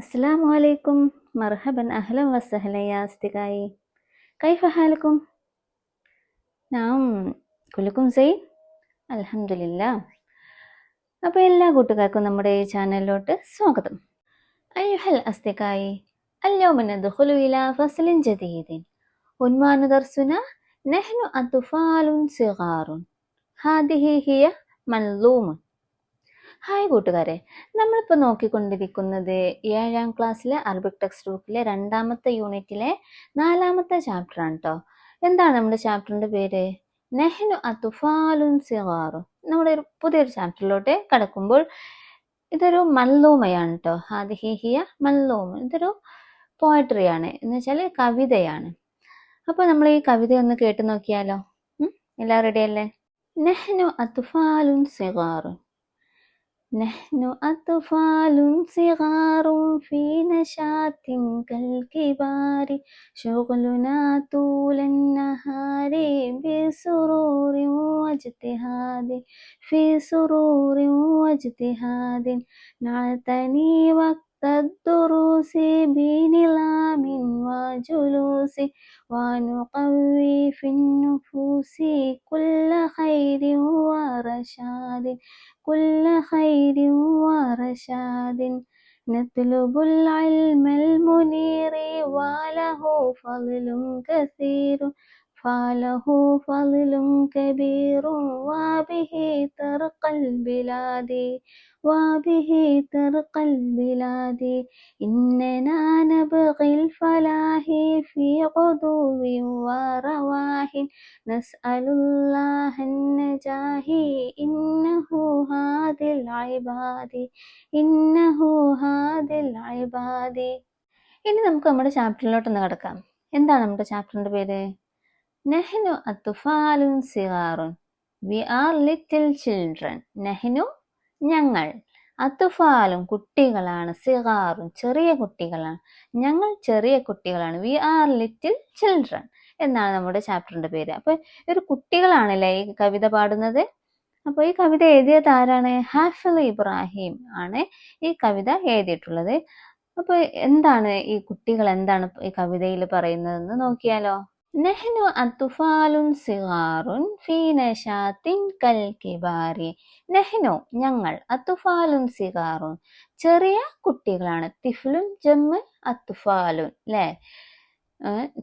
السلام عليكم. مرحبا أهلا وسهلا يا أصدقائي. كيف حالكم؟ نعم كلكم زين الحمد لله. അപ്പോൾ എല്ലാ കൂട്ടുകാർക്കും നമ്മുടെ ഈ ചാനലിലോട്ട് സ്വാഗതം. أيها الأصدقائي اليوم ندخل إلى فصل جديد. عنوان درسنا نحن أطفال صغار هذه هي مظلوم. ഹായ് കൂട്ടുകാരെ, നമ്മളിപ്പോൾ നോക്കിക്കൊണ്ടിരിക്കുന്നത് 7ാം ക്ലാസ്സിലെ അറബിക് ടെക്സ്റ്റ് ബുക്കിലെ 2ാമത്തെ യൂണിറ്റിലെ 4ാമത്തെ ചാപ്റ്ററാണ് കേട്ടോ. എന്താണ് നമ്മുടെ ചാപ്റ്ററിൻ്റെ പേര്? നെഹ്നു അത്ഫാലുൻ സിഗാറു. നമ്മുടെ ഒരു പുതിയൊരു ചാപ്റ്ററിലോട്ട് കടക്കുമ്പോൾ ഇതൊരു മല്ലൂമയാണ് കേട്ടോ. ഹാദിഹി ഹിയ മല്ലൂമ. ഇതൊരു പോയട്രിയാണ്, എന്ന് വെച്ചാൽ കവിതയാണ്. അപ്പോൾ നമ്മൾ ഈ കവിത ഒന്ന് കേട്ട് നോക്കിയാലോ? എല്ലാം റെഡി അല്ലേ? നെഹ്നു അത്ഫാലുൻ സിഗാറു. نحن أطفال صغار في نشاط كالكبار شغلنا طول النهار بسرور واجتهاد في سرور واجتهاد نعتني وقت الدروس بنظام وجلوس ونقوي في النفوس كل خير ورشاد كل خير ورشاد نطلب العلم المنير وله فضل كثير فله فضل كبير وبه ترقى البلاد وبه ترقى البلاد إننا نبغي الفلاح في غدو ورواح نسأل الله النجاح إنه هادي العباد إنه هادي العباد. ഇനി നമുക്ക് നമ്മുടെ ചാപ്റ്ററിലോട്ടൊന്ന് കിടക്കാം. എന്താണ് നമ്മുടെ ചാപ്റ്ററിൻ്റെ പേര്? നെഹ്നു അത്ഫാലുൻ സിഗാറുൻ. We are little children. നെഹ്നു ഞങ്ങൾ, അത്ഫാലും കുട്ടികളാണ്, സിഗാറുൻ ചെറിയ കുട്ടികളാണ്, ഞങ്ങൾ ചെറിയ കുട്ടികളാണ്. വി ആർ ലിറ്റിൽ ചിൽഡ്രൻ എന്നാണ് നമ്മുടെ ചാപ്റ്ററിൻ്റെ പേര്. അപ്പോൾ ഒരു കുട്ടികളാണല്ലേ ഈ കവിത പാടുന്നത്. അപ്പോൾ ഈ കവിത എഴുതിയത് ആരാണ്? ഹാഫിൾ ഇബ്രാഹിം ആണ് ഈ കവിത എഴുതിയിട്ടുള്ളത്. അപ്പോൾ എന്താണ് ഈ കുട്ടികൾ, എന്താണ് ഈ കവിതയിൽ പറയുന്നതെന്ന് നോക്കിയാലോ? നെഹ്നു അത്ഫാലുൻ സിഗാറുൻ ഫീ നശാത്തിൻ കൽ കിബാരി. നെഹ്നു ഞങ്ങൾ, അത്ഫാലുൻ സിഗാറുൻ ചെറിയ കുട്ടികളാണ്. തിഫ്ലുൻ ജമ്മ് അത്ഫാലുൻ അല്ലേ,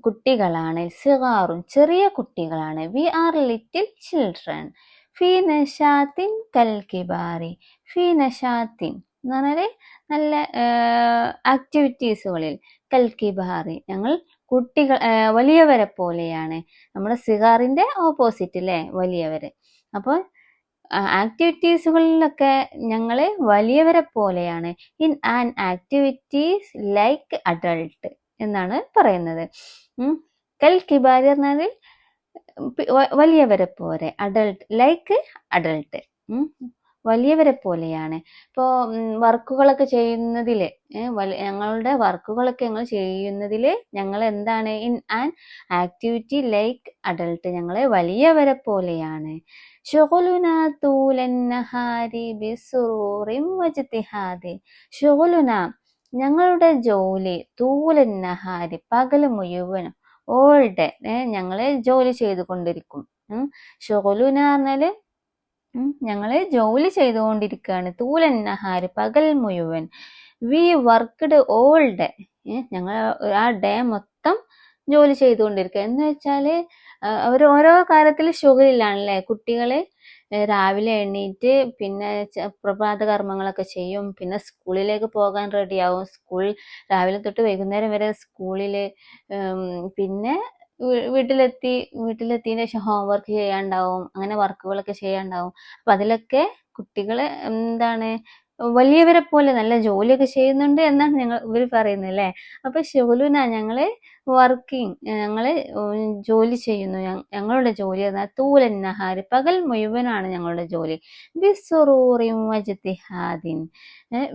കുട്ടികളാണ്. സിഗാറുൻ ചെറിയ കുട്ടികളാണ്. We are little children. ഫീ നശാത്തിൻ കൽ കിബാരി. ഫീ നശാത്തിൻ എന്ന് പറഞ്ഞാൽ നല്ല ആക്ടിവിറ്റീസുകളിൽ. കൽ കിബാറി ഞങ്ങൾ കുട്ടികൾ, വലിയവരെ പോലെയാണ്. നമ്മുടെ സിഗാറിൻ്റെ ഓപ്പോസിറ്റ് അല്ലേ വലിയവര്. അപ്പോൾ ആക്ടിവിറ്റീസുകളിലൊക്കെ ഞങ്ങൾ വലിയവരെ പോലെയാണ്. In an activities like adult എന്നാണ് പറയുന്നത്. കൽ കിബാരി പറഞ്ഞാൽ വലിയവരെ പോലെ, അഡൾട്ട് ലൈക്ക് അഡൾട്ട് വലിയവരെ പോലെയാണ്. ഇപ്പോൾ വർക്കുകളൊക്കെ ചെയ്യുന്നതിൽ, ഞങ്ങളുടെ വർക്കുകളൊക്കെ ഞങ്ങൾ ചെയ്യുന്നതിൽ ഞങ്ങൾ എന്താണ്? In an activity like adult ഞങ്ങളെ വലിയവരെ പോലെയാണ്. ഷുഗുലുനാ തൂലൻ നഹാരി ബിസുറൂറിൻ വജ്തിഹാദി. ഷുഗുലുനാ ഞങ്ങളുടെ ജോലി, തൂലൻ നഹാരി പകൽ മുഴുവനും, ഓൾ ഡേ ഞങ്ങൾ ജോലി ചെയ്തുകൊണ്ടിരിക്കും. ഷുഗുലുന പറഞ്ഞാൽ ഞങ്ങൾ ജോലി ചെയ്തുകൊണ്ടിരിക്കുകയാണ്. തൂലൻ നഹാരി പകൽ മുഴുവൻ. വി വർക്ക്ഡ് ഓൾ ഡേ ഞങ്ങൾ ആ ഡേ മൊത്തം ജോലി ചെയ്തുകൊണ്ടിരിക്കുക. എന്ന് വെച്ചാൽ അവർ ഓരോ കാര്യത്തിൽ ഷുഗലിലാണല്ലേ. കുട്ടികൾ രാവിലെ എണീറ്റ് പിന്നെ പ്രഭാത കർമ്മങ്ങളൊക്കെ ചെയ്യും, പിന്നെ സ്കൂളിലേക്ക് പോകാൻ റെഡിയാവും. സ്കൂൾ രാവിലെ തൊട്ട് വൈകുന്നേരം വരെ സ്കൂളിൽ, പിന്നെ വീട്ടിലെത്തിയതിന് ശേഷം ഹോംവർക്ക് ചെയ്യാണ്ടാവും, അങ്ങനെ വർക്കുകളൊക്കെ ചെയ്യാണ്ടാവും. അപ്പം അതിലൊക്കെ കുട്ടികൾ എന്താണ് വലിയവരെ പോലെ നല്ല ജോലിയൊക്കെ ചെയ്യുന്നുണ്ട് എന്നാണ് ഇവർ പറയുന്നത് അല്ലേ. അപ്പം ഷുഗലുന ഞങ്ങൾ വർക്കിംഗ്, ഞങ്ങൾ ജോലി ചെയ്യുന്നു. ഞങ്ങളുടെ ജോലി എന്നാൽ തൂലൻ നഹാരി പകൽ മുഴുവനാണ് ഞങ്ങളുടെ ജോലി. ബിസുറൂറിൻ വജ്തിഹാദിൻ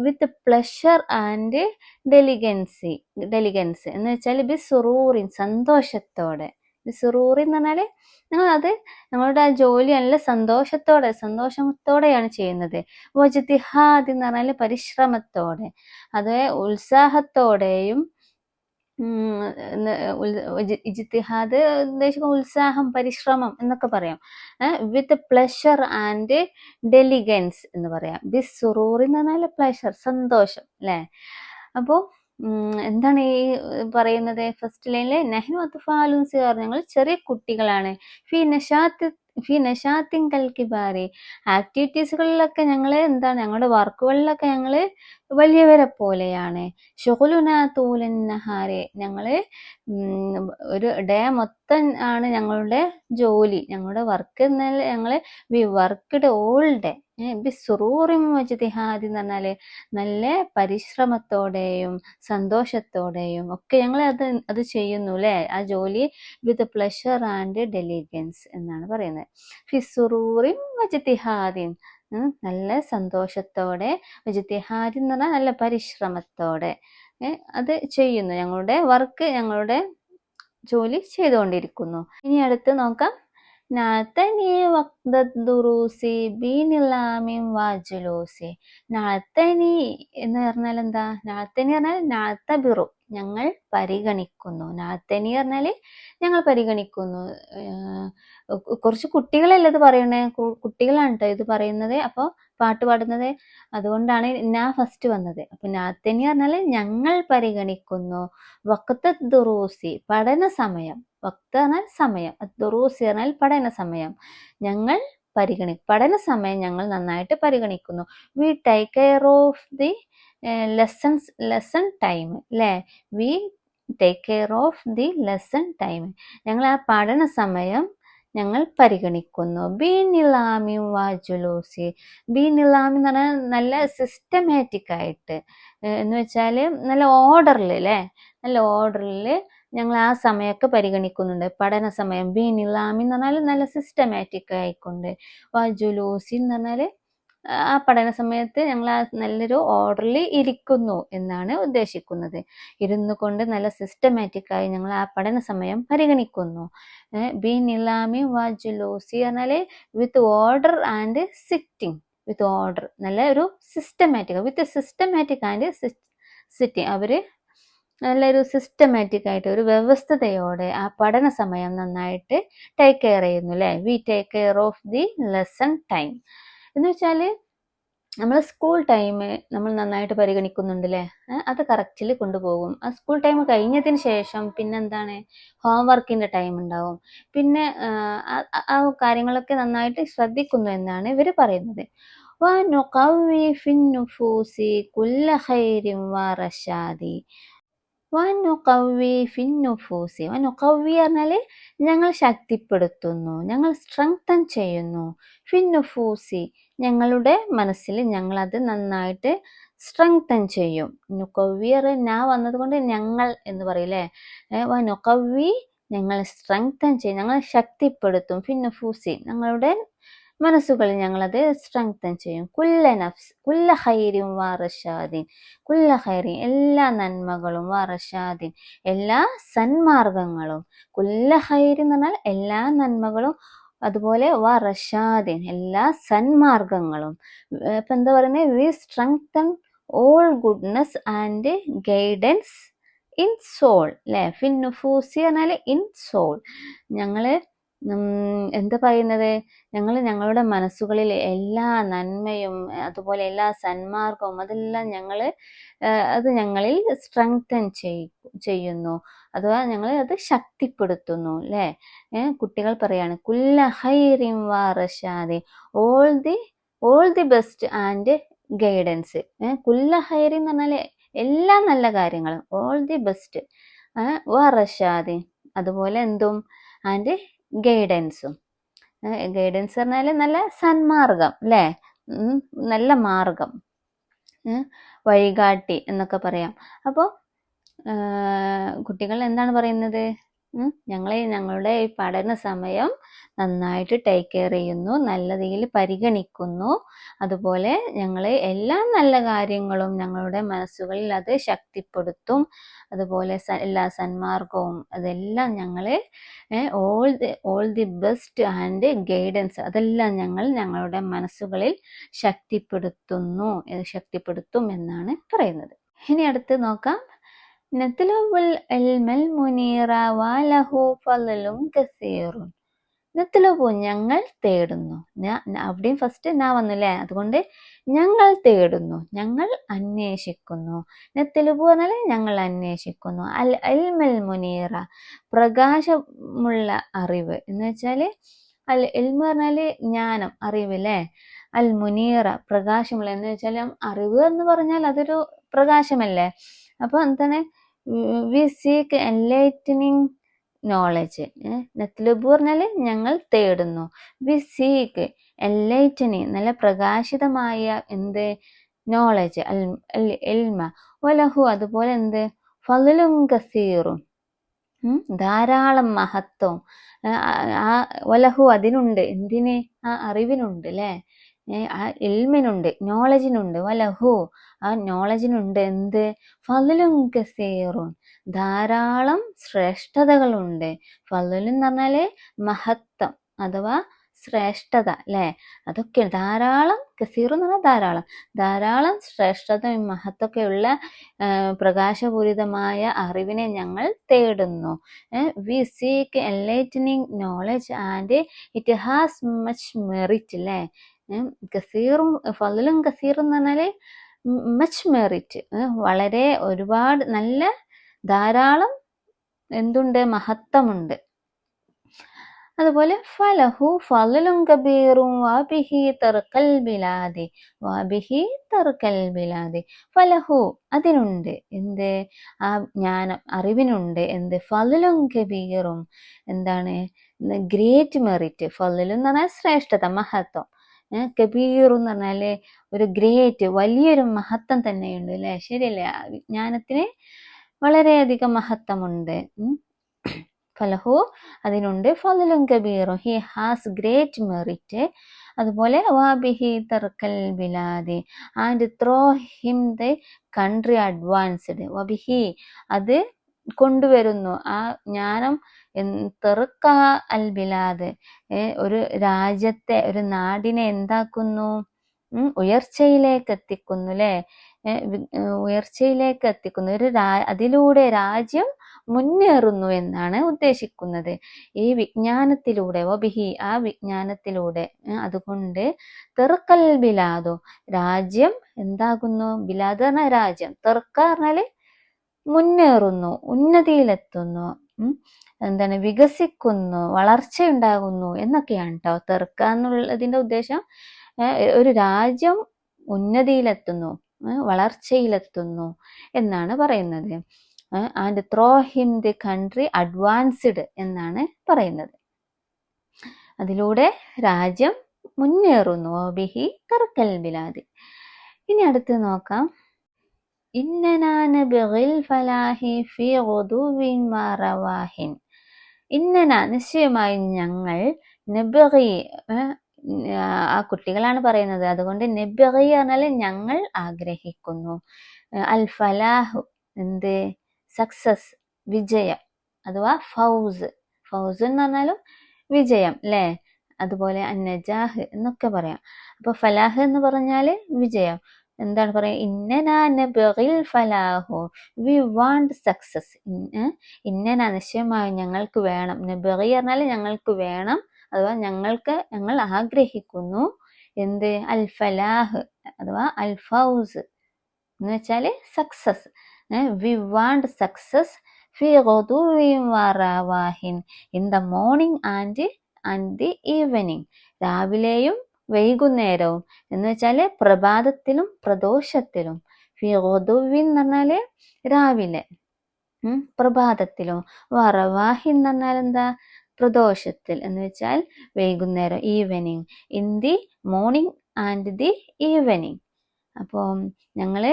വിത്ത് പ്ലഷർ ആൻഡ് ഡെലിഗൻസ് എന്ന് വെച്ചാൽ ബിസുറൂറിൻ സന്തോഷത്തോടെ, ബിസുറൂറി എന്ന് പറഞ്ഞാല് ഞങ്ങളത് ഞങ്ങളുടെ ആ ജോലി നല്ല സന്തോഷത്തോടെയാണ് ചെയ്യുന്നത്. വജ്തിഹാദ് എന്ന് പറഞ്ഞാല് പരിശ്രമത്തോടെ, അത് ഉത്സാഹത്തോടെയും ഇജ്തിഹാദ് ഉദ്ദേശിക്കുന്ന ഉത്സാഹം, പരിശ്രമം എന്നൊക്കെ പറയാം. വിത്ത് പ്ലഷർ ആൻഡ് ഡെലിഗൻസ് എന്ന് പറയാം. ബിസുറൂറി എന്ന് പറഞ്ഞാൽ പ്ലഷർ, സന്തോഷം അല്ലെ. അപ്പോൾ എന്താണ് ഈ പറയുന്നത്? ഫസ്റ്റ് ലൈനില് നെഹ്നു അത്ഫാലുൻ സിഗാർ, ഞങ്ങൾ ചെറിയ കുട്ടികളാണ്. ഫി നഷാത്തിൻ കൽ കിബാരി, ആക്ടിവിറ്റീസുകളിലൊക്കെ ഞങ്ങള് എന്താണ്, ഞങ്ങളുടെ വർക്കുകളിലൊക്കെ ഞങ്ങള് വലിയവരെ പോലെയാണ്. ഷുഗുലുനാ തൂലൻ നഹാരി, ഞങ്ങള് ഒരു ഡേ മൊത്തം ആണ് ഞങ്ങളുടെ ജോലി, ഞങ്ങളുടെ വർക്ക് എന്നാൽ ഞങ്ങള് വി വർക്ക്ഡ് ഓൾ ഡേ. ബിസുറൂറി വജ്തിഹാദി എന്ന് പറഞ്ഞാല് നല്ല പരിശ്രമത്തോടെയും സന്തോഷത്തോടെയും ഒക്കെ ഞങ്ങൾ അത് ചെയ്യുന്നു അല്ലെ, ആ ജോലി വിത്ത് പ്ലഷർ ആൻഡ് ഡെലിഗൻസ് എന്നാണ് പറയുന്നത്. ഫിസുറൂറി വജ്തിഹാദിൻ, നല്ല സന്തോഷത്തോടെ, വജ്തിഹാദി എന്ന് പറഞ്ഞാൽ നല്ല പരിശ്രമത്തോടെ അത് ചെയ്യുന്നു, ഞങ്ങളുടെ വർക്ക്, ഞങ്ങളുടെ ജോലി ചെയ്തുകൊണ്ടിരിക്കുന്നു. ഇനി അടുത്ത് നോക്കാം. നാത്തനി വഖ്ദദ്ദുറൂസി ബിനിലാമിൻ വാജുലൂസി. നാത്തനി എന്ന് പറഞ്ഞാൽ എന്താ? നാത്തനി പറഞ്ഞാൽ നാത്തബിറു, ഞങ്ങൾ പരിഗണിക്കുന്നു. നാത്തനി പറഞ്ഞാല് ഞങ്ങൾ പരിഗണിക്കുന്നു. കുറച്ച് കുട്ടികളല്ലേ ഇത് പറയണേ, കുട്ടികളാണ് കേട്ടോ ഇത് പറയുന്നത്, അപ്പോൾ പാട്ട് പാടുന്നത്, അതുകൊണ്ടാണ് ഞാൻ ഫസ്റ്റ് വന്നത്. അപ്പൊ നാത്തനി പറഞ്ഞാല് ഞങ്ങൾ പരിഗണിക്കുന്നു. വഖ്ത ദുറൂസി, പഠന സമയം. വഖ്ത് പറഞ്ഞാൽ സമയം, ദുറൂസി പറഞ്ഞാൽ പഠന സമയം. ഞങ്ങൾ പഠന സമയം ഞങ്ങൾ നന്നായിട്ട് പരിഗണിക്കുന്നു. We take care of the lesson time അല്ലേ. We take care of the lesson time, ഞങ്ങൾ ആ പഠന സമയം ഞങ്ങൾ പരിഗണിക്കുന്നു. ബി നിലാമി വാജുലൂസി. ബി നിലാമി എന്ന് പറഞ്ഞാൽ നല്ല സിസ്റ്റമാറ്റിക് ആയിട്ട് എന്ന് വെച്ചാൽ നല്ല ഓർഡറിൽ അല്ലേ, നല്ല ഓർഡറിൽ ഞങ്ങൾ ആ സമയമൊക്കെ പരിഗണിക്കുന്നുണ്ട്. പഠന സമയം ബി നിലാമി എന്ന് പറഞ്ഞാൽ നല്ല സിസ്റ്റമാറ്റിക് ആയിക്കൊണ്ട്. വാജുലൂസി എന്ന് പറഞ്ഞാൽ ആ പഠന സമയത്ത് ഞങ്ങൾ ആ നല്ലൊരു ഓർഡറിൽ ഇരിക്കുന്നു എന്നാണ് ഉദ്ദേശിക്കുന്നത്. ഇരുന്നു കൊണ്ട് നല്ല സിസ്റ്റമാറ്റിക് ആയി ഞങ്ങൾ ആ പഠന സമയം പരിഗണിക്കുന്നു. ബി നിലാമി വാജുലൂസി പറഞ്ഞാല് with order and sitting. With order, നല്ല ഒരു systematic, with systematic and sitting. അവര് നല്ലൊരു സിസ്റ്റമാറ്റിക് ആയിട്ട് ഒരു വ്യവസ്ഥതയോടെ ആ പഠന സമയം നന്നായിട്ട് ടേക്ക് കെയർ ചെയ്യുന്നു അല്ലെ. V take care of the lesson time എന്ന് വെച്ചാല് നമ്മൾ സ്കൂൾ ടൈം നമ്മൾ നന്നായിട്ട് പരിഗണിക്കുന്നുണ്ട് അല്ലേ, അത് കറക്റ്റിൽ കൊണ്ടുപോകും. ആ സ്കൂൾ ടൈം കഴിഞ്ഞതിന് ശേഷം പിന്നെന്താണ്, ഹോംവർക്കിന്റെ ടൈം ഉണ്ടാവും. പിന്നെ ആ കാര്യങ്ങളൊക്കെ നന്നായിട്ട് ശ്രദ്ധിക്കുന്നു എന്നാണ് ഇവർ പറയുന്നത്. വനുഖവ്വി ഫിന്നുഫൂസി കുല്ല ഖൈരിൻ വറശാദി. വനുഖവ്വി ഫിന്നുഫൂസി. വനുഖവ്വി പറഞ്ഞാല് ഞങ്ങൾ ശക്തിപ്പെടുത്തുന്നു, ഞങ്ങൾ സ്ട്രെങ്തൻ ചെയ്യുന്നു. ഫിന്നുഫൂസി ഞങ്ങളുടെ മനസ്സിൽ ഞങ്ങൾ അത് നന്നായിട്ട് സ്ട്രെങ്തൻ ചെയ്യും. നുഖവ്വി ഞാൻ വന്നത് കൊണ്ട് ഞങ്ങൾ എന്ന് പറയില്ലേ. വനുഖവ്വി ഞങ്ങൾ സ്ട്രെങ്തൻ ചെയ്യും, ഞങ്ങൾ ശക്തിപ്പെടുത്തും. ഫിന്നുഫൂസി ഞങ്ങളുടെ മനസ്സുകളിൽ ഞങ്ങളത് സ്ട്രെങ്തൻ ചെയ്യും. കുല്ല ഖൈരിൻ വറശാദിൻ. കുല്ല ഖൈറിൻ എല്ലാ നന്മകളും, വറശാദിൻ എല്ലാ സന്മാർഗങ്ങളും. കുല്ല ഖൈരിൻ എന്ന് പറഞ്ഞാൽ എല്ലാ നന്മകളും, അതുപോലെ വറശാദിൻ എല്ലാ സന്മാർഗങ്ങളും. ഇപ്പൊ എന്താ പറയുന്നത്? We strengthen all goodness and guidance in soul അല്ലെ. ഫിന്നുഫൂസി പറഞ്ഞാല് ഇൻ സോൾ. ഞങ്ങള് എന്താ പറയുന്നത്? ഞങ്ങൾ ഞങ്ങളുടെ മനസ്സുകളിൽ എല്ലാ നന്മയും അതുപോലെ എല്ലാ സന്മാർഗവും അതെല്ലാം അത് ഞങ്ങളിൽ സ്ട്രെങ്തൻ ചെയ്യുന്നു, അഥവാ ഞങ്ങൾ അത് ശക്തിപ്പെടുത്തുന്നു അല്ലേ. കുട്ടികൾ പറയാണ് കുല്ല ഖൈറിൻ വറശാദി, all the best and guidance. കുല്ല ഖൈറിൻ എന്ന് പറഞ്ഞാൽ എല്ലാ നല്ല കാര്യങ്ങളും, ഓൾ ദി ബെസ്റ്റ്, വറശാദി അതുപോലെ എന്തും, ആൻഡ് ഗൈഡൻസും. ഗൈഡൻസ് പറഞ്ഞാൽ നല്ല സന്മാർഗം അല്ലേ, നല്ല മാർഗം, വഴികാട്ടി എന്നൊക്കെ പറയാം. അപ്പോൾ കുട്ടികൾ എന്താണ് പറയുന്നത്? ഞങ്ങളെ ഞങ്ങളുടെ ഈ പഠന സമയം നന്നായിട്ട് ടേക്ക് കെയർ ചെയ്യുന്നു, നല്ല രീതിയിൽ പരിഗണിക്കുന്നു. അതുപോലെ ഞങ്ങൾ എല്ലാ നല്ല കാര്യങ്ങളും ഞങ്ങളുടെ മനസ്സുകളിൽ അത് ശക്തിപ്പെടുത്തും. അതുപോലെ എല്ലാ സന്മാർഗവും അതെല്ലാം ഞങ്ങളെ all the best and guidance അതെല്ലാം ഞങ്ങൾ ഞങ്ങളുടെ മനസ്സുകളിൽ ശക്തിപ്പെടുത്തും എന്നാണ് പറയുന്നത്. ഇനി അടുത്ത് നോക്കാം. നത്ലുബുൽ ഇൽമൽ മുനീറ വലഹു ഫളലും കസീറുൻ. നത്ലുബു ഞങ്ങൾ തേടുന്നു. അവിടെയും ഫസ്റ്റ് നാ വന്നില്ലേ, അതുകൊണ്ട് ഞങ്ങൾ തേടുന്നു, ഞങ്ങൾ അന്വേഷിക്കുന്നു. നത്ലുബു എന്നാൽ ഞങ്ങൾ അന്വേഷിക്കുന്നു. അൽ ഇൽമൽ മുനീറ പ്രകാശമുള്ള അറിവ് എന്ന് വെച്ചാല് അൽ ഇൽമ പറഞ്ഞാല് ജ്ഞാനം, അറിവ് അല്ലേ. അൽ മുനീറ പ്രകാശമുള്ള എന്ന് വെച്ചാൽ അറിവ് എന്ന് പറഞ്ഞാൽ അതൊരു പ്രകാശമല്ലേ. അപ്പൊ എന്താണ്, വി സീക്ക് എൻലൈറ്റനിങ് നോളജ്. നത്ലുബു പറഞ്ഞാല് ഞങ്ങൾ തേടുന്നു. വി സീക്ക് എൻലൈറ്റനിങ് നല്ല പ്രകാശിതമായ എന്ത് നോളജ്, അൽ ഇൽമ. വലഹു അതുപോലെ എന്ത് ഫളലും കസീറും ധാരാളം മഹത്വം. വലഹു അതിനുണ്ട്, എന്തിന്, ആ അറിവിനുണ്ട് അല്ലേ, ആ ഇൽമിനുണ്ട്, നോളജിനുണ്ട്. വലഹു ആ നോളജിനുണ്ട് എന്ത് ഫളലും കസീറുൻ ധാരാളം ശ്രേഷ്ഠതകളുണ്ട്. ഫളലും എന്ന് പറഞ്ഞാല് മഹത്വം അഥവാ ശ്രേഷ്ഠത അല്ലേ, അതൊക്കെ ധാരാളം. കസീറു എന്ന് പറഞ്ഞാൽ ധാരാളം ശ്രേഷ്ഠതയും മഹത്വമൊക്കെയുള്ള പ്രകാശപൂരിതമായ അറിവിനെ ഞങ്ങൾ തേടുന്നു. V seek enlightening knowledge and it has much merit അല്ലേ. കസീറും ഫളലും കസീറും എന്ന് പറഞ്ഞാല് മച്ച് മെറിറ്റ്, വളരെ ഒരുപാട് നല്ല ധാരാളം എന്തുണ്ട്, മഹത്വമുണ്ട്. അതുപോലെ ഫലഹു ഫളലും കബീറും വബിഹി തർക്കൽ ബിലാദി. ഫലഹു അതിനുണ്ട് എന്ത്, ആ ജ്ഞാനം അറിവിനുണ്ട് എന്ത്, ഫളലും കബീറും എന്താണ്, ഗ്രേറ്റ് മെറിറ്റ്. ഫളലും എന്ന് പറഞ്ഞാൽ ശ്രേഷ്ഠത, മഹത്വം. കബീറു എന്ന് പറഞ്ഞാല് ഒരു ഗ്രേറ്റ് വലിയൊരു മഹത്വം തന്നെയുണ്ട് അല്ലെ. ശരിയല്ലേ, വിജ്ഞാനത്തിന് വളരെയധികം മഹത്വമുണ്ട്. ഫലഹു അതിനുണ്ട് ഫളലും കബീറും ഹി ഹാസ് ഗ്രേറ്റ് മെറിറ്റ്. അതുപോലെ വാബിഹി തർക്കൽ ബിലാദി and throw him the country advanced. വബിഹി അത് കൊണ്ടുവരുന്നു, ആ ജ്ഞാനം തെറുക്ക അൽ ബിലാദ് ഒരു രാജ്യത്തെ, ഒരു നാടിനെ എന്താക്കുന്നു, ഉയർച്ചയിലേക്ക് എത്തിക്കുന്നു അല്ലെ. ഉയർച്ചയിലേക്ക് എത്തിക്കുന്നു, അതിലൂടെ രാജ്യം മുന്നേറുന്നു എന്നാണ് ഉദ്ദേശിക്കുന്നത്. ഈ വിജ്ഞാനത്തിലൂടെ, വബിഹി ആ വിജ്ഞാനത്തിലൂടെ, അതുകൊണ്ട് തെറുക്കൽ ബിലാദു രാജ്യം എന്താകുന്നു, ബിലാദ് പറഞ്ഞ രാജ്യം, തെറുക്ക പറഞ്ഞാല് മുന്നേറുന്നു, ഉന്നതിയിലെത്തുന്നു, എന്താണ് വികസിക്കുന്നു, വളർച്ചയുണ്ടാകുന്നു എന്നൊക്കെയാണ് കേട്ടോ തെറുക്ക എന്നുള്ളതിന്റെ ഉദ്ദേശം. ഒരു രാജ്യം ഉന്നതിയിലെത്തുന്നു, വളർച്ചയിലെത്തുന്നു എന്നാണ് പറയുന്നത്. And throw him the country advanced എന്നാണ് പറയുന്നത്. അതിലൂടെ രാജ്യം മുന്നേറുന്നു. ബിഹി തർക്കൽ ബിലാദി. ഇനി അടുത്ത് നോക്കാം. ഇന്നനാ നബ്ഗിൽ ഫലാഹി ഫീ ഗുദുവിൻ വറവാഹിൻ. ഇന്നനാ നിശ്ചയമായും ഞങ്ങൾ, നബ്ഗി ആ കുട്ടികളാണ് പറയുന്നത്, അതുകൊണ്ട് നബ്ഗി പറഞ്ഞാൽ ഞങ്ങൾ ആഗ്രഹിക്കുന്നു. അൽ ഫലാഹു എന്ത്, സക്സസ്, വിജയം അഥവാ ഫൗസ്. ഫൗസ് എന്ന് പറഞ്ഞാലും വിജയം അല്ലേ. അതുപോലെ അന്നജാഹ് എന്നൊക്കെ പറയാം. അപ്പൊ ഫലാഹ് എന്ന് പറഞ്ഞാല് വിജയം. എന്താണ് പറയാ, ഇന്നനാ നബ്ഗിൽ ഫലാഹു വി വാണ്ട് സക്സസ്. ഇന്നനാ നിശ്ചയമായും ഞങ്ങൾക്ക് വേണം, നബ്ഗി പറഞ്ഞാല് ഞങ്ങൾക്ക് വേണം അഥവാ ഞങ്ങൾ ആഗ്രഹിക്കുന്നു എന്ത്, അൽ ഫലാഹ് അഥവാ അൽ ഫൗസ് എന്ന് വെച്ചാല് സക്സസ്. വി വാണ്ട് സക്സസ് ഫി ഗുദുവിൻ വറവാഹിൻ in the morning and the evening രാവിലെയും വൈകുന്നേരവും എന്ന് വെച്ചാല് പ്രഭാതത്തിലും പ്രദോഷത്തിലും. ഫി ഗുദുവിൻ എന്ന് പറഞ്ഞാല് രാവിലെ, പ്രഭാതത്തിലും. വറവാഹിൻ എന്ന് പറഞ്ഞാൽ എന്താ, പ്രദോഷത്തിൽ എന്ന് വെച്ചാൽ വൈകുന്നേരം, evening. In the morning and the evening. അപ്പോൾ ഞങ്ങള്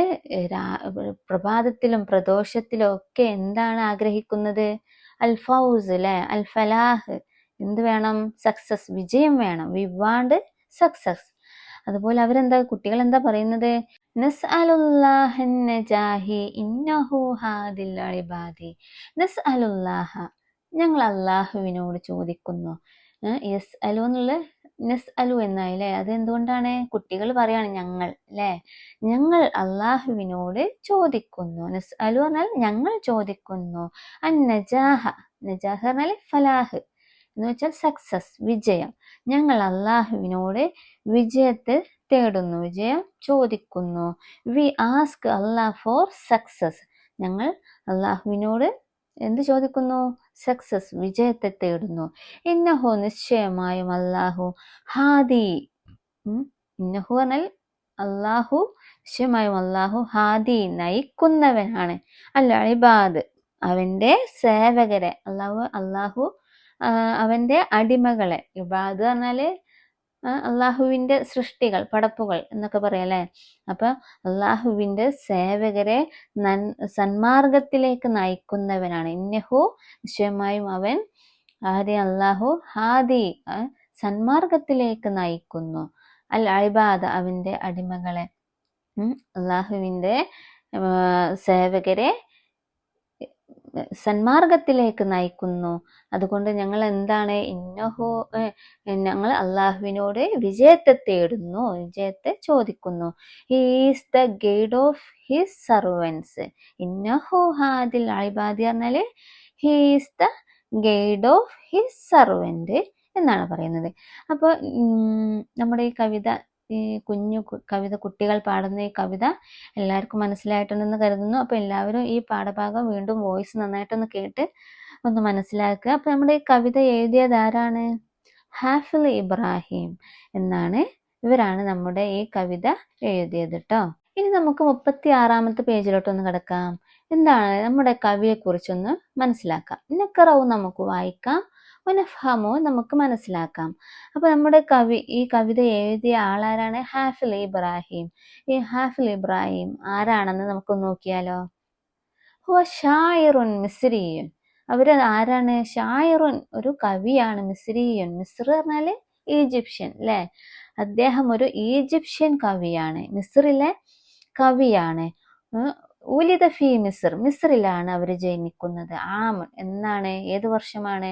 പ്രഭാതത്തിലും പ്രദോഷത്തിലും ഒക്കെ എന്താണ് ആഗ്രഹിക്കുന്നത്, അൽ ഫൗസ് അല്ലെ, അൽ ഫലാഹ്, എന്ത് വേണം? സക്സസ്, വിജയം വേണം. V want success. അതുപോലെ അവരെന്താ, കുട്ടികൾ എന്താ പറയുന്നത്? നസ്അലുല്ലാഹൻ നജാഹി ഇന്നഹു ഹാദിൽ ഇബാദി. നസ്അലുല്ലാഹ, ഞങ്ങൾ അള്ളാഹുവിനോട് ചോദിക്കുന്നു. യസ് അലു എന്നുള്ള നസ് അലു എന്നായില്ലേ? അത് എന്തുകൊണ്ടാണ്? കുട്ടികൾ പറയാണ് ഞങ്ങൾ അല്ലെ, ഞങ്ങൾ അള്ളാഹുവിനോട് ചോദിക്കുന്നു. നസ് അലു പറഞ്ഞാൽ ഞങ്ങൾ ചോദിക്കുന്നു. അൻ നജാഹ, നജാഹ പറഞ്ഞാൽ ഫലാഹ് എന്ന് വെച്ചാൽ സക്സസ്, വിജയം. ഞങ്ങൾ അള്ളാഹുവിനോട് വിജയത്തെ തേടുന്നു, വിജയം ചോദിക്കുന്നു. V ask Allah for success, ഞങ്ങൾ അള്ളാഹുവിനോട് എന്ത് ചോദിക്കുന്നു? സക്സസ്, വിജയത്തെ തേടുന്നു. ഇന്നഹു, നിശ്ചയമായും അല്ലാഹു, ഹാദി, ഇന്നഹു പറഞ്ഞാൽ അല്ലാഹു, നിശ്ചയമായും അല്ലാഹു, ഹാദി, നയിക്കുന്നവനാണ്, അൽ ഇബാദ്, അവന്റെ സേവകരെ. അല്ലാഹു അവന്റെ അടിമകളെ. ഇബാദ് പറഞ്ഞാല് അള്ളാഹുവിന്റെ സൃഷ്ടികൾ, പടപ്പുകൾ എന്നൊക്കെ പറയാം അല്ലെ. അപ്പൊ അള്ളാഹുവിന്റെ സേവകരെ സന്മാർഗത്തിലേക്ക് നയിക്കുന്നവനാണ്. ഇന്നഹു, നിശ്ചയമായും അവൻ, ആദ്യ അള്ളാഹു, ഹാദി, സന്മാർഗത്തിലേക്ക് നയിക്കുന്നു, അൽ ഇബാദ്, അവന്റെ അടിമകളെ. അള്ളാഹുവിന്റെ സേവകരെ സന്മാർഗത്തിലേക്ക് നയിക്കുന്നു. അതുകൊണ്ട് ഞങ്ങൾ എന്താണ്? ഇന്നഹു, ഞങ്ങൾ അള്ളാഹുവിനോട് വിജയത്തെ തേടുന്നു, വിജയത്തെ ചോദിക്കുന്നു. He is the guide of his servants. ഇന്നഹു ഹാദിൽ ഇബാദി പറഞ്ഞാല് he is the guide of his servant എന്നാണ് പറയുന്നത്. അപ്പൊ നമ്മുടെ ഈ കവിത, ഈ കുഞ്ഞു കവിത, കുട്ടികൾ പാടുന്ന ഈ കവിത എല്ലാവർക്കും മനസ്സിലായിട്ടുണ്ടെന്ന് കരുതുന്നു. അപ്പൊ എല്ലാവരും ഈ പാഠഭാഗം വീണ്ടും വോയിസ് നന്നായിട്ടൊന്ന് കേട്ട് ഒന്ന് മനസ്സിലാക്കുക. അപ്പൊ നമ്മുടെ ഈ കവിത എഴുതിയത് ആരാണ്? ഹാഫിൽ ഇബ്രാഹിം എന്നാണ്. ഇവരാണ് നമ്മുടെ ഈ കവിത എഴുതിയത് കേട്ടോ. ഇനി നമുക്ക് 36-ാമത്തെ പേജിലോട്ടൊന്ന് കിടക്കാം. എന്താണ് നമ്മുടെ കവിയെ കുറിച്ചൊന്ന് മനസ്സിലാക്കാം. നഖറഉ, നമുക്ക് വായിക്കാം, വനഫ്ഹമു, നമുക്ക് മനസ്സിലാക്കാം. അപ്പൊ നമ്മുടെ ഈ കവിത എഴുതിയ ആളാരാണ്? ഹാഫിൽ ഇബ്രാഹിം. ഈ ഹാഫിൽ ഇബ്രാഹിം ആരാണെന്ന് നമുക്ക് നോക്കിയാലോ. ഹുവ ഷായിറുൻ മിസ്രിയുൻ, അവര് ആരാണ്? ഷായിറുൻ, ഒരു കവിയാണ്. മിസ്രിയുൻ, മിസ്ർ പറഞ്ഞാല് ഈജിപ്ഷ്യൻ അല്ലെ. അദ്ദേഹം ഒരു ഈജിപ്ഷ്യൻ കവിയാണ്, മിസ്റിലെ കവിയാണ്. ഉലിദ ഫി മിസ്ർ, മിസ്റിലാണ് അവർ ജനിക്കുന്നത്. ആമൻ എന്നാണ്, ഏത് വർഷമാണ്?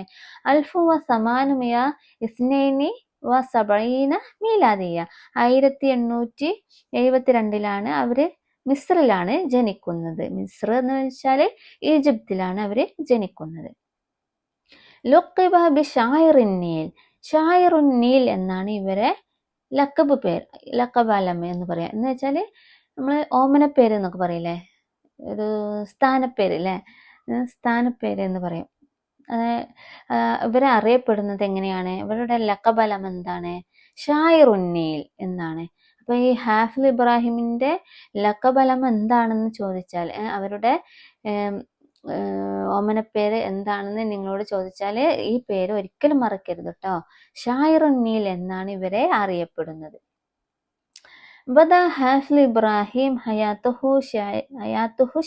1872 മീലാദിയ, 1872 അവര് മിസ്റിലാണ് ജനിക്കുന്നത്. മിസ്ർ എന്ന് വെച്ചാല് ഈജിപ്തിലാണ് അവര് ജനിക്കുന്നത്. ലുഖിബ ബി ഷായിറുൻ നീൽ, ഷായിറുൻ നീൽ എന്നാണ് ഇവരെ ലക്കബ് പേര്, ലക്കബാലം എന്ന് പറയാം. എന്ന് വെച്ചാല് നമ്മള് ഓമനപ്പേര് എന്നൊക്കെ പറയില്ലേ, ഒരു സ്ഥാനപ്പേര് അല്ലെ, സ്ഥാനപ്പേര് എന്ന് പറയും. ഇവരെ അറിയപ്പെടുന്നത് എങ്ങനെയാണ്? ഇവരുടെ ലക്കബലം എന്താണ്? ഷായിറുൻ നീൽ എന്നാണ്. അപ്പൊ ഈ ഹാഫിൽ ഇബ്രാഹിമിന്റെ ലക്കബലം എന്താണെന്ന് ചോദിച്ചാൽ, അവരുടെ ഓമനപ്പേര് എന്താണെന്ന് നിങ്ങളോട് ചോദിച്ചാല് ഈ പേര് ഒരിക്കലും മറക്കരുത് കേട്ടോ. ഷായിറുൻ നീൽ എന്നാണ് ഇവരെ അറിയപ്പെടുന്നത്. ബദ ഹാഫിൽ ഇബ്രാഹിം ഹയാത്തുഹു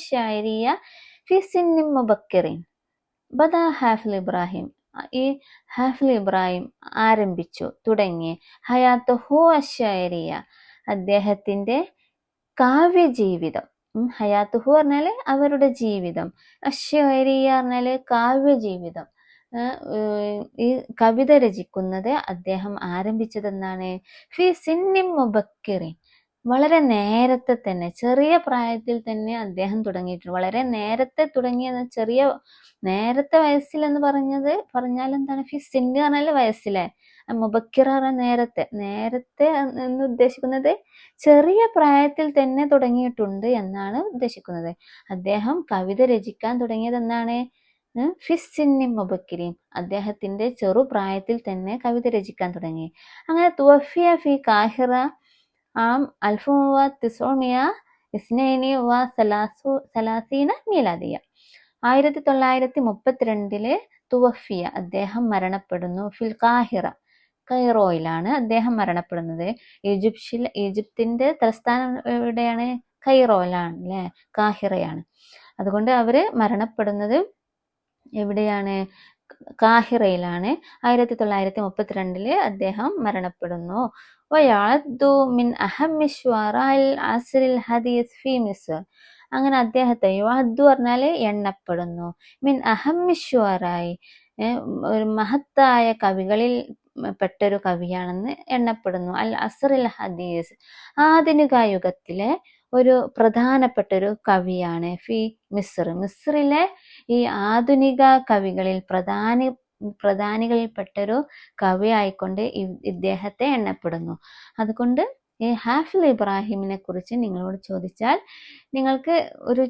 ഷായരിയ ഫി സിന്നിൻ മുബക്കിറിൻ. ബദ ഹാഫിൽ ഇബ്രാഹിം, ഈ ഹാഫിൽ ഇബ്രാഹിം ആരംഭിച്ചു, തുടങ്ങി. ഹയാത്തുഹു അഷായരിയ, അദ്ദേഹത്തിന്റെ കാവ്യജീവിതം. ഹയാത്തുഹു പറഞ്ഞാല് അവരുടെ ജീവിതം, അഷായരിയ പറഞ്ഞാല് കാവ്യജീവിതം. ഈ കവിത രചിക്കുന്നത് അദ്ദേഹം ആരംഭിച്ചതെന്നാണ്? ഫി സിന്നിൻ മുബക്കിറിൻ, വളരെ നേരത്തെ തന്നെ, ചെറിയ പ്രായത്തിൽ തന്നെ അദ്ദേഹം തുടങ്ങിയിട്ടുണ്ട്. വളരെ നേരത്തെ തുടങ്ങിയത്, ചെറിയ നേരത്തെ വയസ്സിൽ എന്ന് പറഞ്ഞാൽ എന്താണ്? ഫി സിന്ന് പറഞ്ഞാൽ വയസ്സിലെ, മുബക്കിറ നേരത്തെ, നേരത്തെ എന്ന് ഉദ്ദേശിക്കുന്നത് ചെറിയ പ്രായത്തിൽ തന്നെ തുടങ്ങിയിട്ടുണ്ട് എന്നാണ് ഉദ്ദേശിക്കുന്നത്. അദ്ദേഹം കവിത രചിക്കാൻ തുടങ്ങിയത് എന്നാണ്? ഫിസ്സിന്നി മുബക്കിരിൻ, അദ്ദേഹത്തിന്റെ ചെറുപ്രായത്തിൽ തന്നെ കവിത രചിക്കാൻ തുടങ്ങി. അങ്ങനെ തുവഫിയ ഫി കാഹിറ ആം 1932 മീലാദിയ, 1932 തുവഫിയ, അദ്ദേഹം മരണപ്പെടുന്നു. ഫിൽ കാഹിറ, കൈറോയിലാണ് അദ്ദേഹം മരണപ്പെടുന്നത്. ഈജിപ്തിന്റെ തലസ്ഥാനം എവിടെയാണ്? കൈറോയിലാണ് അല്ലെ, കാഹിറയാണ്. അതുകൊണ്ട് അവര് മരണപ്പെടുന്നത് എവിടെയാണ്? കാഹിറയിലാണ്. 1932 അദ്ദേഹം മരണപ്പെടുന്നു. വയഅദ്ദു മിൻ അഹമ്മി ശുഅറാഇൽ അസ്രിൽ ഹദീസ് ഫി മിസ്ർ. അങ്ങനെ അദ്ദേഹത്തെ യുഅദ്ദു പറഞ്ഞാൽ എണ്ണപ്പെടുന്നു. മിൻ അഹമ്മി ശുഅറായി, ഒരു മഹത്തായ കവികളിൽ പെട്ടൊരു കവിയാണെന്ന് എണ്ണപ്പെടുന്നു. അൽ അസ്റിൽ ഹദീസ്, ആധുനിക യുഗത്തിലെ ഒരു പ്രധാനപ്പെട്ട ഒരു കവിയാണ്. ഫി മിസ്ർ, മിസ്റിലെ ഈ ആധുനിക കവികളിൽ പ്രധാനികളിൽപ്പെട്ടൊരു കവി ആയിക്കൊണ്ട് ഇദ്ദേഹത്തെ എണ്ണപ്പെടുന്നു. അതുകൊണ്ട് ഈ ഹാഫിൽ ഇബ്രാഹിമിനെ കുറിച്ച് നിങ്ങളോട് ചോദിച്ചാൽ നിങ്ങൾക്ക് ഒരു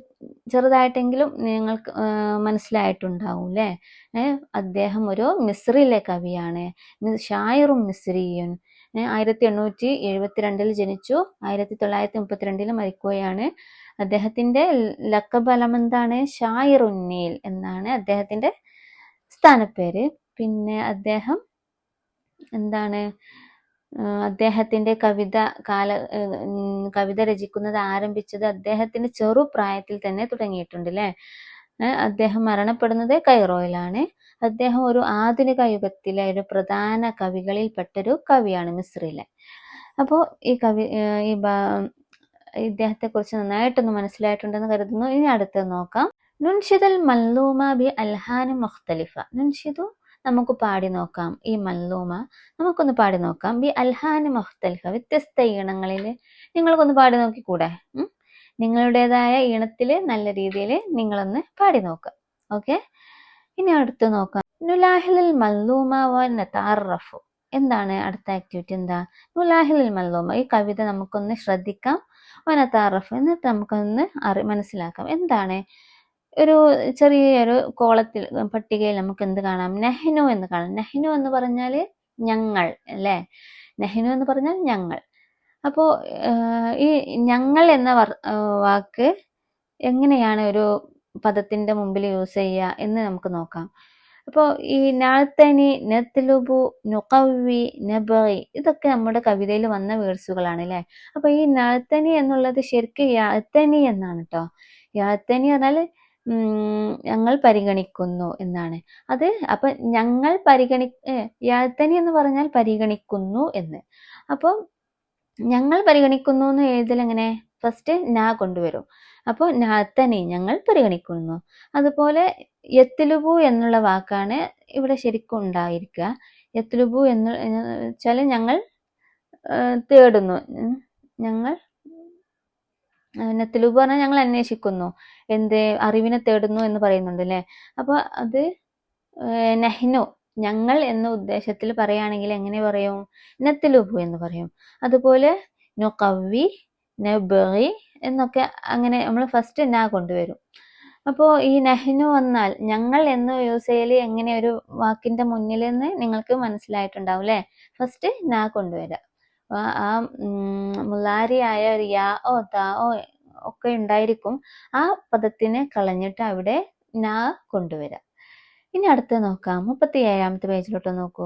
ചെറുതായിട്ടെങ്കിലും നിങ്ങൾക്ക് മനസ്സിലായിട്ടുണ്ടാവും അല്ലേ? അദ്ദേഹം ഒരു മിസ്രിലെ കവിയാണ്. ഷായിറും മിസ്രിയുൻ. 1872 ജനിച്ചു, 1932 മരിക്കുകയാണ്. അദ്ദേഹത്തിന്റെ ലഖബലം എന്താണ്? ഷായിറുന്നീൽ എന്നാണ് അദ്ദേഹത്തിന്റെ സ്ഥാനപ്പേര്. പിന്നെ അദ്ദേഹം എന്താണ്? അദ്ദേഹത്തിന്റെ കവിത രചിക്കുന്നത് ആരംഭിച്ചത് അദ്ദേഹത്തിന്റെ ചെറുപ്രായത്തിൽ തന്നെ തുടങ്ങിയിട്ടുണ്ട് അല്ലേ? അദ്ദേഹം മരണപ്പെടുന്നത് കൈറോയിലാണ്. അദ്ദേഹം ഒരു ആധുനിക യുഗത്തിലെ ഒരു പ്രധാന കവികളിൽ പെട്ടൊരു കവിയാണ് മിസ്രിലെ. അപ്പോൾ ഇദ്ദേഹത്തെ കുറിച്ച് നന്നായിട്ടൊന്ന് മനസ്സിലായിട്ടുണ്ടെന്ന് കരുതുന്നു. ഇനി അടുത്തത് നോക്കാം. നുൻഷിദൽ മല്ലൂമ ബി അൽഹാനി മുഖ്തലിഫ. നുൻഷിദു, നമുക്ക് പാടി നോക്കാം. ഈ മല്ലൂമ നമുക്കൊന്ന് പാടി നോക്കാം. ബി അൽഹാനി മുഖ്തലിഫ, വ്യത്യസ്ത ഈണങ്ങളിൽ നിങ്ങൾക്കൊന്ന് പാടി നോക്കിക്കൂടെ? നിങ്ങളുടേതായ ഈണത്തിൽ നല്ല രീതിയിൽ നിങ്ങളൊന്ന് പാടി നോക്കാം. ഓക്കെ, ഇനി അടുത്ത് നോക്കാം. നുലാഹിൽ മല്ലൂമ വ നതഅറഫു. എന്താണ് അടുത്ത ആക്ടിവിറ്റി? എന്താ? നുലാഹിൽ മല്ലൂമ, ഈ കവിത നമുക്കൊന്ന് ശ്രദ്ധിക്കാം. വ നതഅറഫു, എന്നിട്ട് നമുക്കൊന്ന് മനസ്സിലാക്കാം. എന്താണ്? ഒരു ചെറിയൊരു കോളത്തിൽ പട്ടികയിൽ നമുക്ക് എന്ത് കാണാം? നെഹ്നു എന്ന് കാണാം. നെഹ്നു എന്ന് പറഞ്ഞാൽ ഞങ്ങൾ അല്ലേ? നെഹ്നു എന്ന് പറഞ്ഞാൽ ഞങ്ങൾ. അപ്പോൾ ഈ ഞങ്ങൾ എന്ന വാക്ക് എങ്ങനെയാണ് ഒരു പദത്തിന്റെ മുമ്പിൽ യൂസ് ചെയ്യുക എന്ന് നമുക്ക് നോക്കാം. അപ്പോൾ ഈ നാഴ്ത്തനി, നെത്ലുബു, നുഖവി, നബഗി, ഇതൊക്കെ നമ്മുടെ കവിതയിൽ വന്ന വേർഡ്സുകളാണ് അല്ലേ? അപ്പോൾ ഈ നാഴ്ത്തനി എന്നുള്ളത് ശരിക്കും യാത്തനി എന്നാണ് കേട്ടോ. യാത്തനി പറഞ്ഞാൽ ഞങ്ങൾ പരിഗണിക്കുന്നു എന്നാണ്. അത് അപ്പൊ ഞങ്ങൾ യാത്തനി എന്ന് പറഞ്ഞാൽ പരിഗണിക്കുന്നു എന്ന്. അപ്പോൾ ഞങ്ങൾ പരിഗണിക്കുന്നു എന്ന് എഴുതൽ എങ്ങനെ? ഫസ്റ്റ് നാ കൊണ്ടുവരും. അപ്പോൾ നാത്തനി, ഞങ്ങൾ പരിഗണിക്കുന്നു. അതുപോലെ യത്ലുബു എന്നുള്ള വാക്കാണ് ഇവിടെ ശരിക്കും ഉണ്ടായിരിക്കുക. യത്ലുബു എന്ന് വെച്ചാൽ ഞങ്ങൾ തേടുന്നു. ഞങ്ങൾ നെത്ലുബു പറഞ്ഞാൽ ഞങ്ങൾ അന്വേഷിക്കുന്നു, എന്ത്? അറിവിനെ തേടുന്നു എന്ന് പറയുന്നുണ്ട് അല്ലേ? അപ്പോൾ അത് നഹ്നു, ഞങ്ങൾ എന്ന ഉദ്ദേശത്തിൽ പറയുകയാണെങ്കിൽ എങ്ങനെ പറയും? നെത്ലുബു എന്ന് പറയും. അതുപോലെ നുഖവി, നബഗി എന്നൊക്കെ അങ്ങനെ നമ്മൾ ഫസ്റ്റ് നാ കൊണ്ടുവരും. അപ്പോൾ ഈ നഹ്നു വന്നാൽ ഞങ്ങൾ എന്ന് യൂസ് ചെയ്യൽ എങ്ങനെ ഒരു വാക്കിന്റെ മുന്നിൽ നിന്ന് നിങ്ങൾക്ക് മനസ്സിലായിട്ടുണ്ടാവും അല്ലേ? ഫസ്റ്റ് നാ കൊണ്ടുവരാം. ആ മുലാരിയായ ഒരു യാ ഓ താ ഓ ഒക്കെ ഉണ്ടായിരിക്കും. ആ പദത്തിനെ കളഞ്ഞിട്ട് അവിടെ നാ കൊണ്ടുവരാം. ഇനി അടുത്ത് നോക്കാം. 37ാമത്തെ പേജിലോട്ട് നോക്കൂ.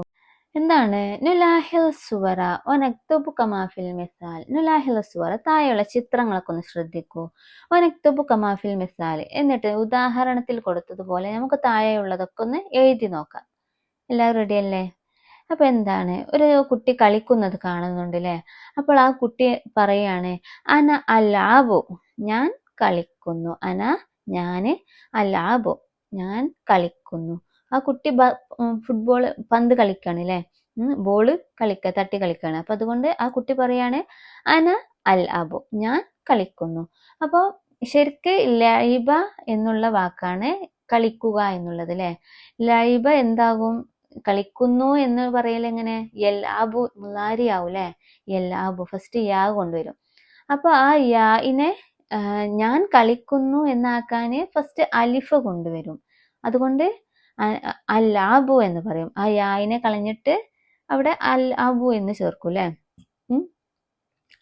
എന്താണ്? നുലാഹിൽ സുവറ വനക്തുബു കമാഫിൽ മിസാൽ. നുലാഹിൽ സുവറ, താഴെയുള്ള ചിത്രങ്ങളൊക്കെ ഒന്ന് ശ്രദ്ധിക്കൂ. വനക്തുബു കമാഫിൽ മിസാൽ, എന്നിട്ട് ഉദാഹരണത്തിൽ കൊടുത്തതുപോലെ നമുക്ക് താഴെയുള്ളതൊക്കെ ഒന്ന് എഴുതി നോക്കാം. എല്ലാവരും റെഡി അല്ലേ? അപ്പൊ എന്താണ്? ഒരു കുട്ടി കളിക്കുന്നത് കാണുന്നുണ്ട് അല്ലേ? അപ്പോൾ ആ കുട്ടി പറയാണ് അന അലാബു, ഞാൻ കളിക്കുന്നു. ഞാന്, അലാബു, ഞാൻ കളിക്കുന്നു. ആ കുട്ടി പന്ത് കളിക്കാണ് അല്ലേ? ബോള് തട്ടി കളിക്കാണ്. അപ്പൊ അതുകൊണ്ട് ആ കുട്ടി പറയാണ് അന അലാബു, ഞാൻ കളിക്കുന്നു. അപ്പോൾ ശരിക്ക് ലൈബ എന്നുള്ള വാക്കാണ് കളിക്കുക എന്നുള്ളത് അല്ലേ? ലൈബ എന്താകും? കളിക്കുന്നു എന്ന് പറയൽ എങ്ങനെ? യൽഅബു മുലാരി ആവും അല്ലേ? യൽഅബു ഫസ്റ്റ് യാ കൊണ്ടുവരും. അപ്പൊ ആ യാഇനെ ഞാൻ കളിക്കുന്നു എന്നാക്കാന് ഫസ്റ്റ് അലിഫ് കൊണ്ടുവരും. അതുകൊണ്ട് അൽഅബു എന്ന് പറയും. ആ യാഇനെ കളഞ്ഞിട്ട് അവിടെ അൽഅബു എന്ന് ചേർക്കും അല്ലേ?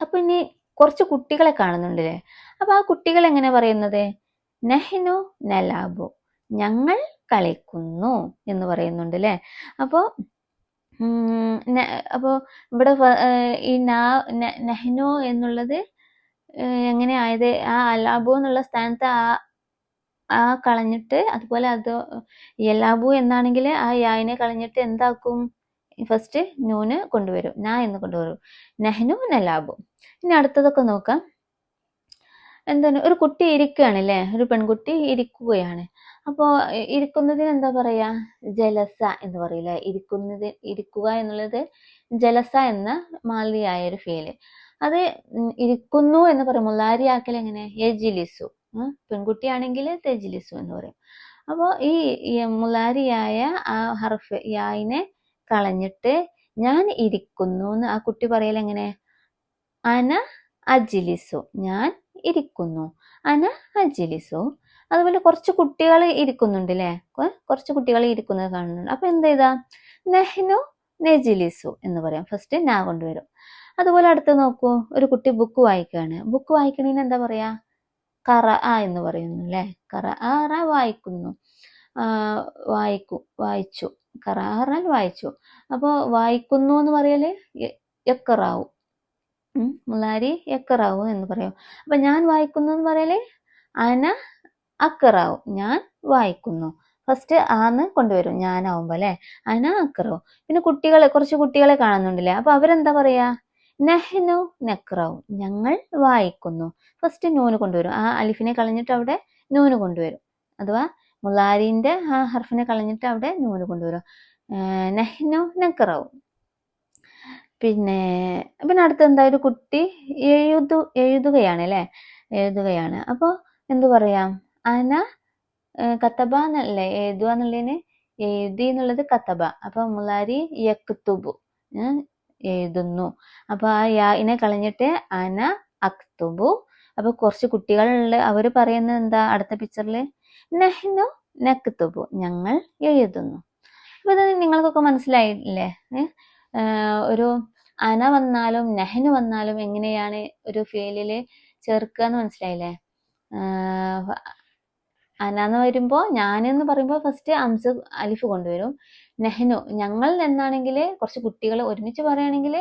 അപ്പൊ ഇനി കുറച്ച് കുട്ടികളെ കാണുന്നുണ്ടല്ലേ? അപ്പൊ ആ കുട്ടികൾ എങ്ങനെ പറയുന്നത്? നഹ്നു നലാബു, ഞങ്ങൾ കളിക്കുന്നു എന്ന് പറയുന്നുണ്ട് അല്ലേ? അപ്പോൾ ഇവിടെ ഈ നഹ്നു എന്നുള്ളത് എങ്ങനെ ആയത്? ആ അലാബു എന്നുള്ള സ്ഥാനത്ത് ആ കളഞ്ഞിട്ട് അതുപോലെ അത് യലാബു എന്നാണെങ്കിൽ ആ യായിനെ കളഞ്ഞിട്ട് എന്താക്കും? ഫസ്റ്റ് നൂന് കൊണ്ടുവരും, ന എന്ന് കൊണ്ടുവരും. നഹ്നു നലാബു. ഇനി അടുത്തതൊക്കെ നോക്കാം. എന്താണ്, ഒരു കുട്ടി ഇരിക്കുകയാണ് അല്ലേ, ഒരു പെൺകുട്ടി ഇരിക്കുകയാണ്. അപ്പോൾ ഇരിക്കുന്നതിന് എന്താ പറയാ? ജലസ എന്ന് പറയില്ലേ. ഇരിക്കുക എന്നുള്ളത് ജലസ എന്ന മാലിയായ ഒരു ഫീല്. അത് ഇരിക്കുന്നു എന്ന് പറയും. മുല്ലാരിയാക്കൽ എങ്ങനെ? യജിലിസു. പെൺകുട്ടിയാണെങ്കിൽ തെജിലിസു എന്ന് പറയും. അപ്പോൾ ഈ മുലാരിയായ ആ ഹർഫ് യായിനെ കളഞ്ഞിട്ട് ഞാൻ ഇരിക്കുന്നു എന്ന് ആ കുട്ടി പറയൽ എങ്ങനെ? അന അജിലിസു, ഞാൻ ഇരിക്കുന്നു. അന അജിലിസു. അതുപോലെ കുറച്ച് കുട്ടികൾ ഇരിക്കുന്നുണ്ട് അല്ലേ, കുറച്ച് കുട്ടികൾ ഇരിക്കുന്നത് കാണുന്നുണ്ട്. അപ്പൊ എന്ത് ചെയ്താ? നെഹ്നു നെജിലിസു എന്ന് പറയാം. ഫസ്റ്റ് നാ കൊണ്ടുവരും. അതുപോലെ അടുത്ത് നോക്കൂ, ഒരു കുട്ടി ബുക്ക് വായിക്കുകയാണ്. ബുക്ക് വായിക്കണേന് എന്താ പറയാ? കറ എന്ന് പറയുന്നു അല്ലേ. കറ വായിക്കുന്നു, വായിച്ചു. കറ വായിച്ചു. അപ്പോൾ വായിക്കുന്നു എന്ന് പറയല് യക്കറാവു. മുലാരി യക്കറാവു എന്ന് പറയും. അപ്പൊ ഞാൻ വായിക്കുന്നു എന്ന് പറയല് അന അക്കറാവു, ഞാൻ വായിക്കുന്നു. ഫസ്റ്റ് ആന്ന് കൊണ്ടുവരും ഞാനാവുമ്പോ അല്ലെ, അന അക്കറാവു. പിന്നെ കുറച്ച് കുട്ടികളെ കാണുന്നുണ്ടല്ലേ, അപ്പൊ അവരെന്താ പറയാ? നെഹ്നു നെക്റാവു, ഞങ്ങൾ വായിക്കുന്നു. ഫസ്റ്റ് നൂന് കൊണ്ടുവരും. ആ അലിഫിനെ കളഞ്ഞിട്ട് അവിടെ നൂന് കൊണ്ടുവരും. അഥവാ മുലാരിന്റെ ആ ഹർഫിനെ കളഞ്ഞിട്ട് അവിടെ നൂന് കൊണ്ടുവരും. നെഹ്നു നെക്റാവു. പിന്നെ അടുത്ത എന്താ? ഒരു കുട്ടി എഴുതുകയാണ് അല്ലെ, എഴുതുകയാണ്. അപ്പൊ എന്തു പറയാം? അന കത്തബ എന്നല്ലേ എഴുതുക എന്നുള്ളതിന്, എഴുതി എന്നുള്ളത് കത്തബ. അപ്പൊ മുലാരി യക്തുബു, എഴുതുന്നു. അപ്പൊ ആ യാഇനെ കളഞ്ഞിട്ട് അന അക്തുബു. അപ്പൊ കുറച്ച് കുട്ടികളുണ്ട്, അവര് പറയുന്നത് എന്താ? അടുത്ത പിക്ചറിൽ നെഹ്നു നക്തുബു, ഞങ്ങൾ എഴുതുന്നു. അപ്പൊ ഇത് നിങ്ങൾക്കൊക്കെ മനസ്സിലായില്ലേ? ഒരു അന വന്നാലും നെഹ്നു വന്നാലും എങ്ങനെയാണ് ഒരു ഫീലില് ചേർക്കുക എന്ന് മനസ്സിലായില്ലേ? അന എന്ന് വരുമ്പോ, ഞാനെന്ന് പറയുമ്പോൾ ഫസ്റ്റ് അംസ അലിഫ് കൊണ്ടുവരും. നെഹ്നു ഞങ്ങൾ എന്നാണെങ്കിൽ കുറച്ച് കുട്ടികൾ ഒരുമിച്ച് പറയുകയാണെങ്കിൽ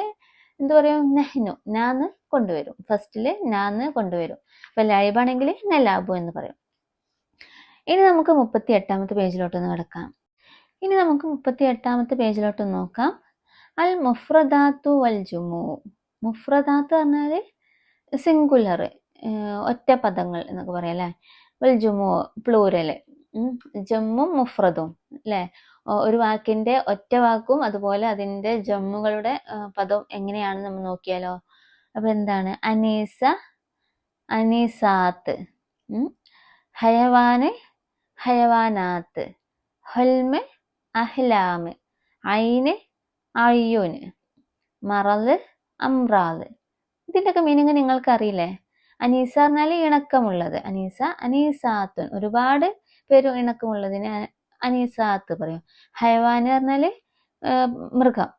എന്ത് പറയും? നെഹ്നു നാന്ന് കൊണ്ടുവരും. ഫസ്റ്റില് നാന്ന് കൊണ്ടുവരും. അപ്പൊ ലൈബാണെങ്കിൽ നെലാബു എന്ന് പറയും. ഇനി നമുക്ക് 38ാമത്തെ പേജിലോട്ടൊന്ന് കിടക്കാം. ഇനി നമുക്ക് 38ാമത്തെ പേജിലോട്ട് നോക്കാം. അൽ മുഫ്രദാത്തു വൽ ജുമു. മുഫ്രദാത്ത് പറഞ്ഞാല് സിംഗുലർ, ഒറ്റ പദങ്ങൾ എന്നൊക്കെ പറയാം അല്ലെ. വൽ ജുമു പ്ലൂരല്, ജമ്മും മുഫ്രദും അല്ലെ. ഒരു വാക്കിന്റെ ഒറ്റ വാക്കും അതുപോലെ അതിന്റെ ജമ്മുകളുടെ പദം എങ്ങനെയാണെന്ന് നമ്മൾ നോക്കിയാലോ. അപ്പൊ എന്താണ്? അനീസ അനീസാത്ത്, ഹയവാന് ഹയവാനാത്ത്, ഹൽമ് അഹ്ലാമ്, ഐന് അയ്യൂന്, മറല് അമ്രാല്. ഇതിന്റെയൊക്കെ മീനിങ് നിങ്ങൾക്ക് അറിയില്ലേ? അനീസ പറഞ്ഞാല് ഇണക്കമുള്ളത്, അനീസ. അനീസാത്തുൻ ഒരുപാട് പേര് ഇണക്കമുള്ളതിന് അനീസാത്ത് പറയും. ഹയവാന് പറഞ്ഞാല് മൃഗം,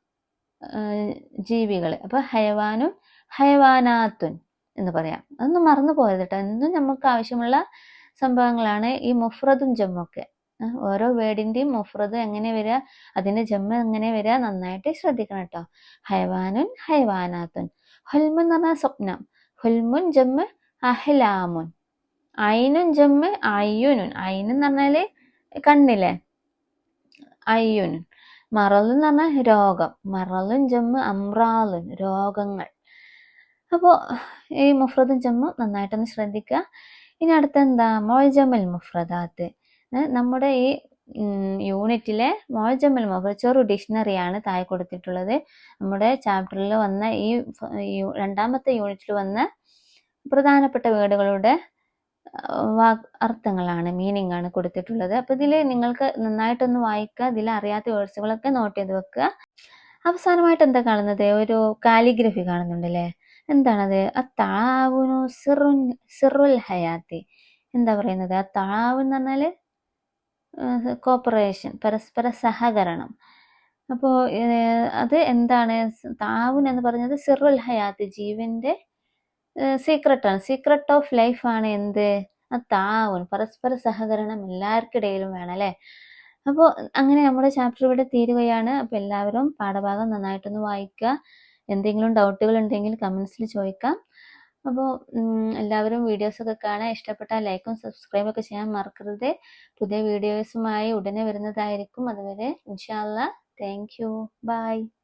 ജീവികള്. അപ്പൊ ഹയവാനും ഹയവാനാത്തുൻ എന്ന് പറയാം. അതൊന്നും മറന്നു പോയത് കേട്ടോ. എന്നും നമുക്ക് ആവശ്യമുള്ള സംഭവങ്ങളാണ് ഈ മുഫ്രദും ജമ്മൊക്കെ. ഓരോ വേർഡിന്റെയും മുഫ്രദ് എങ്ങനെ വരിക, അതിന്റെ ജമ്മ എങ്ങനെ വരിക, നന്നായിട്ട് ശ്രദ്ധിക്കണം കേട്ടോ. ഹയവാനുൻ ഹയവാനാത്തുൻ. ഹുൽമുൻ എന്ന് പറഞ്ഞാൽ സ്വപ്നം. ഹുൽമുൻ ജമ്മ് അഹ്ലാമുൻ. ഐനുൻ ജമ്മ് അയ്യുനുൻ. ഐനെന്ന് പറഞ്ഞാല് കണ്ണിലെ, അയ്യുനുൻ. മറല് എന്ന് പറഞ്ഞാൽ രോഗം. മറലുൻ ജമ്മ് അമ്രാലുൻ, രോഗങ്ങൾ. അപ്പോ ഈ മുഫ്രദും ജമ്മും നന്നായിട്ടൊന്ന് ശ്രദ്ധിക്കുക. ഇനി അടുത്ത എന്താ? മുഅ്ജമുൽ മുഫ്രദാത്ത്. നമ്മുടെ ഈ യൂണിറ്റിലെ മുഅ്ജമുൽ മുഫ്രദ് ചെറു ഡിക്ഷണറിയാണ് താഴെ കൊടുത്തിട്ടുള്ളത്. നമ്മുടെ ചാപ്റ്ററിൽ വന്ന ഈ 2ാമത്തെ യൂണിറ്റിൽ വന്ന പ്രധാനപ്പെട്ട വേർഡുകളുടെ അർത്ഥങ്ങളാണ്, മീനിങ് ആണ് കൊടുത്തിട്ടുള്ളത്. അപ്പൊ ഇതില് നിങ്ങൾക്ക് നന്നായിട്ടൊന്ന് വായിക്കുക. ഇതിൽ അറിയാത്ത വേർഡ്സുകളൊക്കെ നോട്ട് ചെയ്ത് വെക്കുക. അവസാനമായിട്ട് എന്താ കാണുന്നത്? ഒരു കാലിഗ്രഫി കാണുന്നുണ്ടല്ലേ. എന്താണത്? അത്താവുനു സിറുൽ ഹയാത്തി. എന്താ പറയുന്നത്? അത്താവുൻ എന്ന് പറഞ്ഞാല് കോപ്പറേഷൻ, പരസ്പര സഹകരണം. അപ്പോ അത് എന്താണ്? താവുൻ എന്ന് പറഞ്ഞത് സിറുൽ ഹയാത്തി, ജീവന്റെ സീക്രട്ടാണ്, സീക്രട്ട് ഓഫ് ലൈഫ് ആണ്. എന്ത്? താവുൻ, പരസ്പര സഹകരണം എല്ലാവർക്കിടയിലും വേണം അല്ലെ. അപ്പോൾ അങ്ങനെ നമ്മുടെ ചാപ്റ്റർ ഇവിടെ തീരുകയാണ്. അപ്പോൾ എല്ലാവരും പാഠഭാഗം നന്നായിട്ടൊന്ന് വായിക്കുക. എന്തെങ്കിലും ഡൗട്ടുകൾ ഉണ്ടെങ്കിൽ കമന്റ്സിൽ ചോദിക്കാം. അപ്പോൾ എല്ലാവരും വീഡിയോസൊക്കെ കാണാൻ ഇഷ്ടപ്പെട്ടാൽ ലൈക്കും സബ്സ്ക്രൈബും ഒക്കെ ചെയ്യാൻ മറക്കരുത്. പുതിയ വീഡിയോസുമായി ഉടനെ വരുന്നതായിരിക്കും. അതുവരെ ഇൻഷാ അല്ലാ. Thank you. ബൈ.